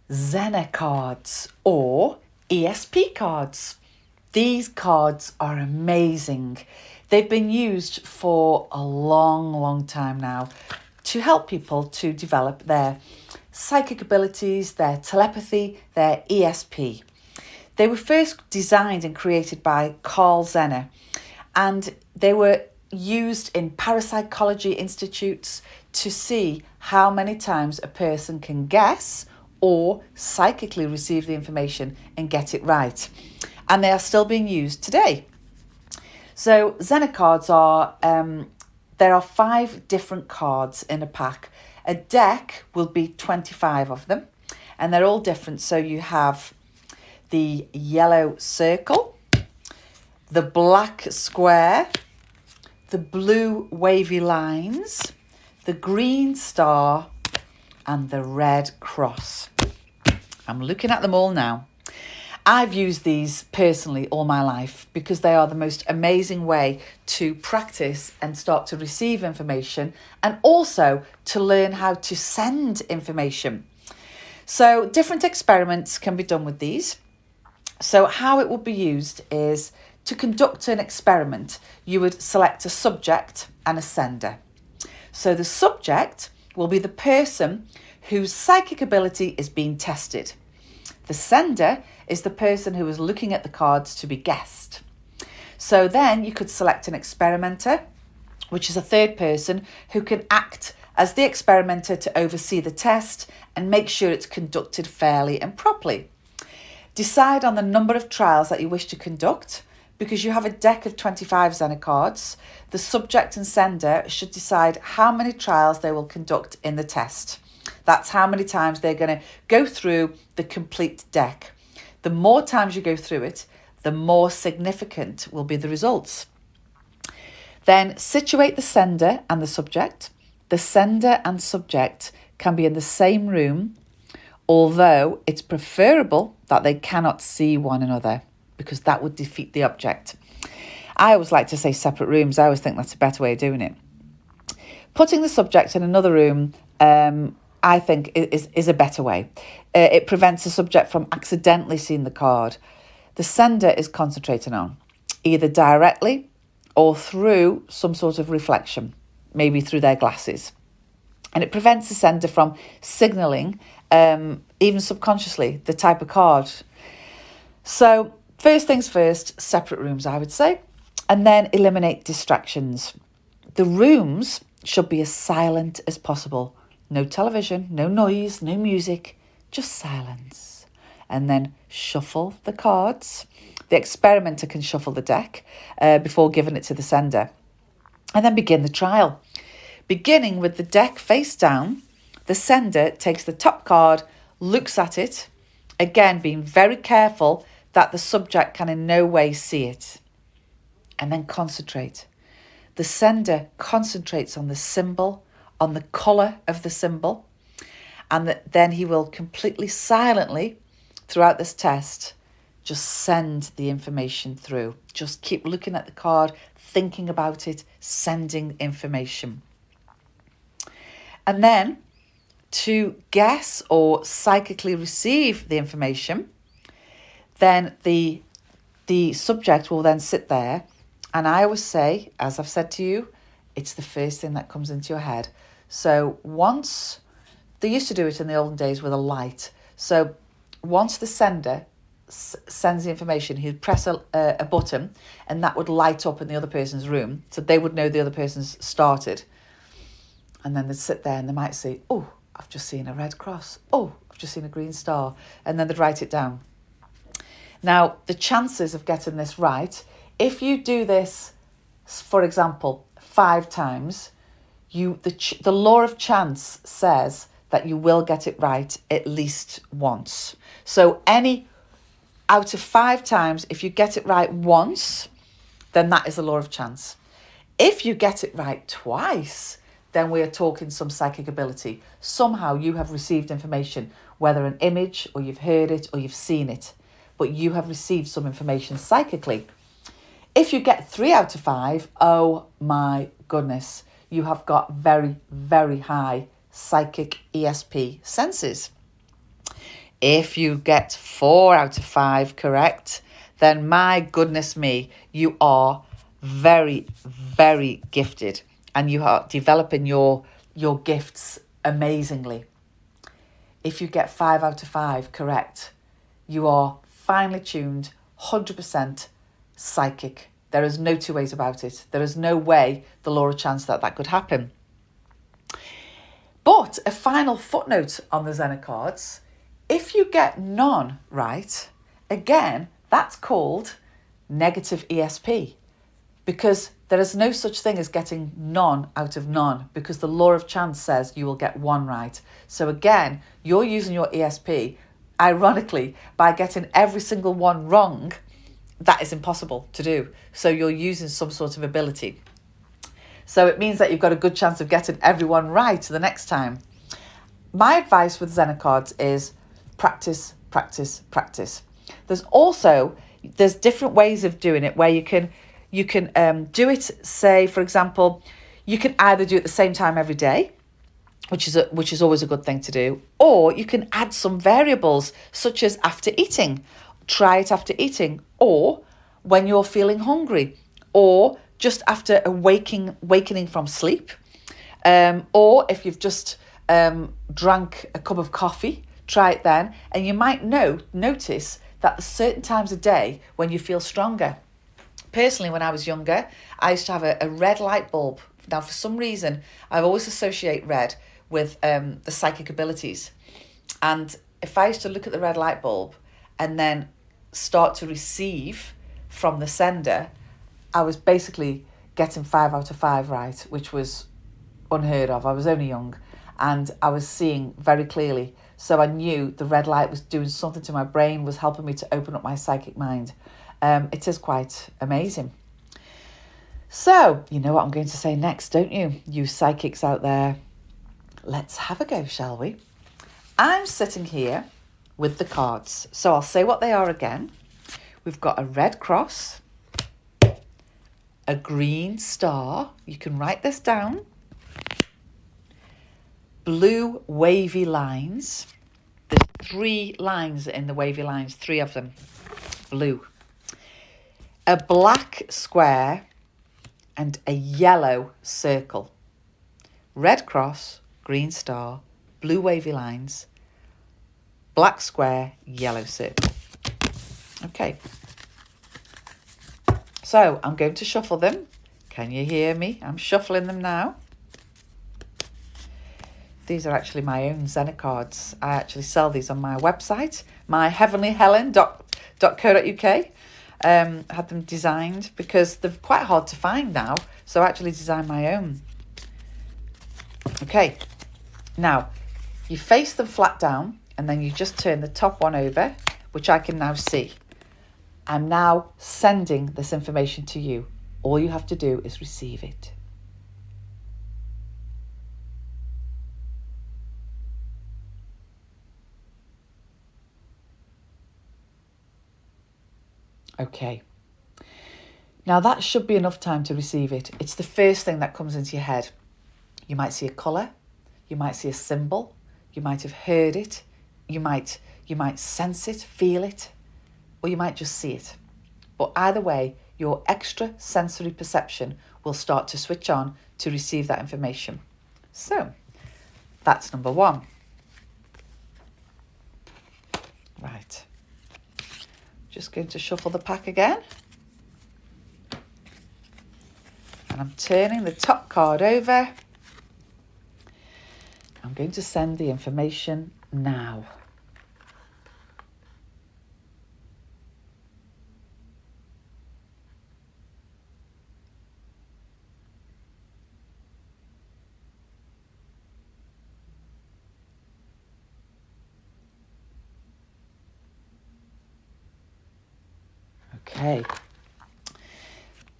Zener cards or ESP cards. These cards are amazing. They've been used for a long, long time now to help people to develop their psychic abilities, their telepathy, their ESP. They were first designed and created by Carl Zener, and they were used in parapsychology institutes to see how many times a person can guess or psychically receive the information and get it right. And they are still being used today. So Zener cards are, there are 5 different cards in a pack. A deck will be 25 of them, and they're all different. So you have the yellow circle, the black square, the blue wavy lines, the green star, and the red cross. I'm looking at them all now. I've used these personally all my life because they are the most amazing way to practice and start to receive information, and also to learn how to send information. So different experiments can be done with these. So how it would be used is to conduct an experiment. You would select a subject and a sender. So the subject will be the person whose psychic ability is being tested. The sender is the person who is looking at the cards to be guessed. So then you could select an experimenter, which is a third person who can act as the experimenter to oversee the test and make sure it's conducted fairly and properly. Decide on the number of trials that you wish to conduct. Because you have a deck of 25 Zener cards, the subject and sender should decide how many trials they will conduct in the test. That's how many times they're going to go through the complete deck. The more times you go through it, the more significant will be the results. Then situate the sender and the subject. The sender and subject can be in the same room, although it's preferable that they cannot see one another, because that would defeat the object. I always like to say separate rooms. I always think that's a better way of doing it. Putting the subject in another room, I think, is a better way. It prevents the subject from accidentally seeing the card the sender is concentrating on, either directly or through some sort of reflection, maybe through their glasses. And it prevents the sender from signalling, even subconsciously, the type of card. So first things first, separate rooms, I would say, and then eliminate distractions. The rooms should be as silent as possible. No television, no noise, no music, just silence. And then shuffle the cards. The experimenter can shuffle the deck before giving it to the sender. And then begin the trial. Beginning with the deck face down, the sender takes the top card, looks at it, again being very careful that the subject can in no way see it, and then concentrate. The sender concentrates on the symbol, on the colour of the symbol, and then he will completely silently, throughout this test, just send the information through. Just keep looking at the card, thinking about it, sending information. And then to guess or psychically receive the information, then the subject will then sit there, and I always say, as I've said to you, it's the first thing that comes into your head. So once, they used to do it in the olden days with a light. So once the sender sends the information, he'd press a button, and that would light up in the other person's room, so they would know the other person's started. And then they'd sit there and they might say, oh, I've just seen a red cross. Oh, I've just seen a green star. And then they'd write it down. Now, the chances of getting this right, if you do this, for example, 5 times, the law of chance says that you will get it right at least once. So out of 5 times, if you get it right once, then that is the law of chance. If you get it right twice, then we are talking some psychic ability. Somehow you have received information, whether an image or you've heard it or you've seen it, but you have received some information psychically. If you get 3 out of 5, oh my goodness, you have got very, very high psychic ESP senses. If you get 4 out of 5 correct, then my goodness me, you are very, very gifted and you are developing your gifts amazingly. If you get 5 out of 5 correct, you are finely tuned, 100% psychic. There is no two ways about it. There is no way, the law of chance, that could happen. But a final footnote on the Zener cards, if you get none right, again, that's called negative ESP, because there is no such thing as getting none out of none, because the law of chance says you will get 1 right. So again, you're using your ESP, ironically, by getting every single one wrong. That is impossible to do. So you're using some sort of ability. So it means that you've got a good chance of getting everyone right the next time. My advice with Zener cards is practice, practice, practice. There's different ways of doing it where you can do it, say, for example, you can either do it at the same time every day, which is always a good thing to do, or you can add some variables such as after eating. Try it after eating, or when you're feeling hungry, or just after awakening from sleep, or if you've just drank a cup of coffee, try it then, and you might notice that there's certain times of day when you feel stronger. Personally, when I was younger, I used to have a red light bulb. Now, for some reason, I always associate red with the psychic abilities. And if I used to look at the red light bulb and then start to receive from the sender, I was basically getting 5 out of 5 right, which was unheard of. I was only young and I was seeing very clearly. So I knew the red light was doing something to my brain, was helping me to open up my psychic mind. It is quite amazing. So, you know what I'm going to say next, don't you? You psychics out there. Let's have a go, shall we? I'm sitting here with the cards. So I'll say what they are again. We've got a red cross, a green star. You can write this down. Blue wavy lines. There's 3 lines in the wavy lines, 3 of them. Blue. A black square and a yellow circle. Red cross, green star, blue wavy lines, black square, yellow circle. Okay. So I'm going to shuffle them. Can you hear me? I'm shuffling them now. These are actually my own Zener cards. I actually sell these on my website, myheavenlyhelen.co.uk. Had them designed because they're quite hard to find now. So I actually designed my own. Okay. Now, you face them flat down and then you just turn the top one over, which I can now see. I'm now sending this information to you. All you have to do is receive it. Okay. Now that should be enough time to receive it. It's the first thing that comes into your head. You might see a colour, you might see a symbol, you might have heard it, you might sense it, feel it, or you might just see it. But either way, your extra sensory perception will start to switch on to receive that information. So that's number 1. Right. Just going to shuffle the pack again. And I'm turning the top card over. I'm going to send the information now. Okay.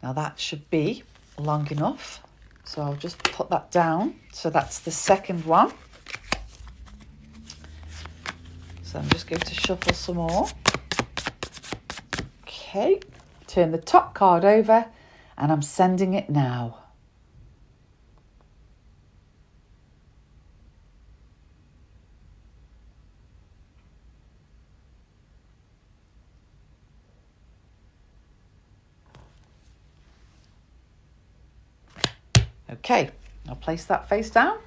Now that should be long enough. So I'll just put that down. So that's the second one. So I'm just going to shuffle some more. Okay, turn the top card over and I'm sending it now. Okay, I'll place that face down.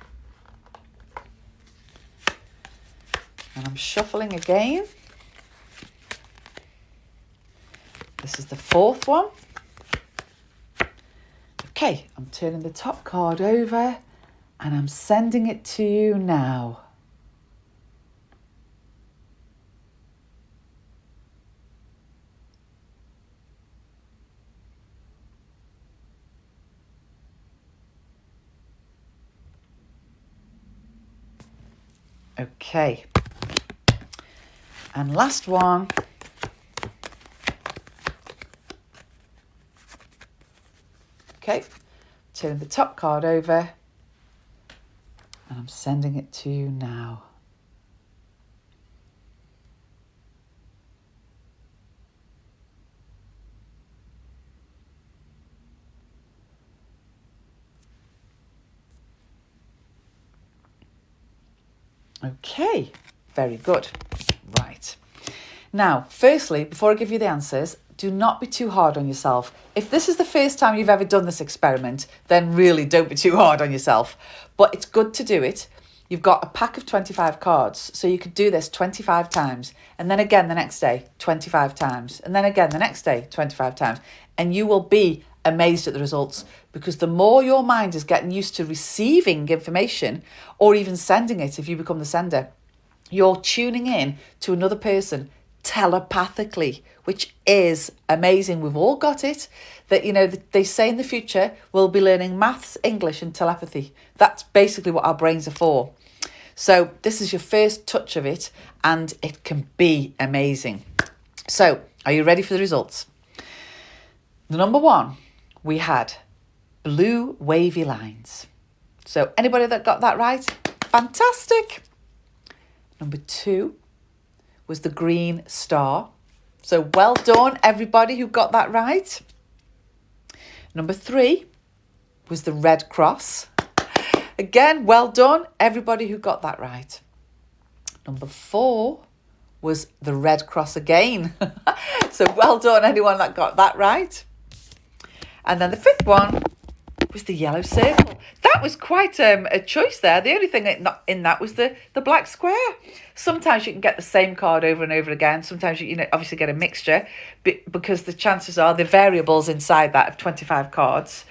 And I'm shuffling again. This is the fourth one. Okay, I'm turning the top card over and I'm sending it to you now. Okay. And last one. Okay, turn the top card over and I'm sending it to you now. Okay, very good. Right. Now, firstly, before I give you the answers, do not be too hard on yourself. If this is the first time you've ever done this experiment, then really don't be too hard on yourself. But it's good to do it. You've got a pack of 25 cards, so you could do this 25 times, and then again the next day, 25 times, and then again the next day, 25 times. And you will be amazed at the results, because the more your mind is getting used to receiving information or even sending it, if you become the sender, you're tuning in to another person telepathically, which is amazing. We've all got it. That, you know, they say in the future we'll be learning maths, English and telepathy. That's basically what our brains are for. So this is your first touch of it, and it can be amazing. So are you ready for the results? The number one, we had blue wavy lines. So anybody that got that right? Fantastic. Number two was the green star. So well done, everybody who got that right. Number three was the red cross. Again, well done, everybody who got that right. Number four was the red cross again. So well done, anyone that got that right. And then the fifth one was the yellow circle. That was quite a choice there. The only thing in that was the black square. Sometimes you can get the same card over and over again. Sometimes you obviously get a mixture, because the chances are the variables inside that of 25 cards.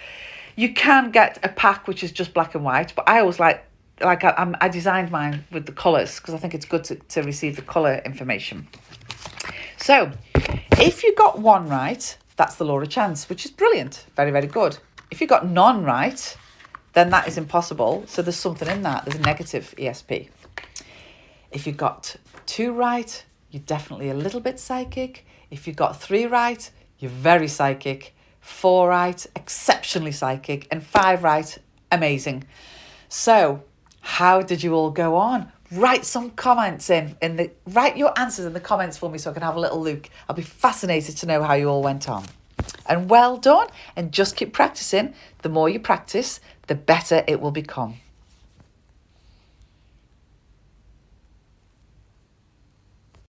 You can get a pack which is just black and white, but I always I designed mine with the colours, because I think it's good to receive the colour information. So if you got one right, that's the law of chance, which is brilliant. Very, very good. If you got none right, then that is impossible. So there's something in that. There's a negative ESP. If you got two right, you're definitely a little bit psychic. If you got three right, you're very psychic. Four right, exceptionally psychic. And five right, amazing. So how did you all go on? Write some comments write your answers in the comments for me so I can have a little look. I'll be fascinated to know how you all went on. And well done, and just keep practicing. The more you practice, the better it will become.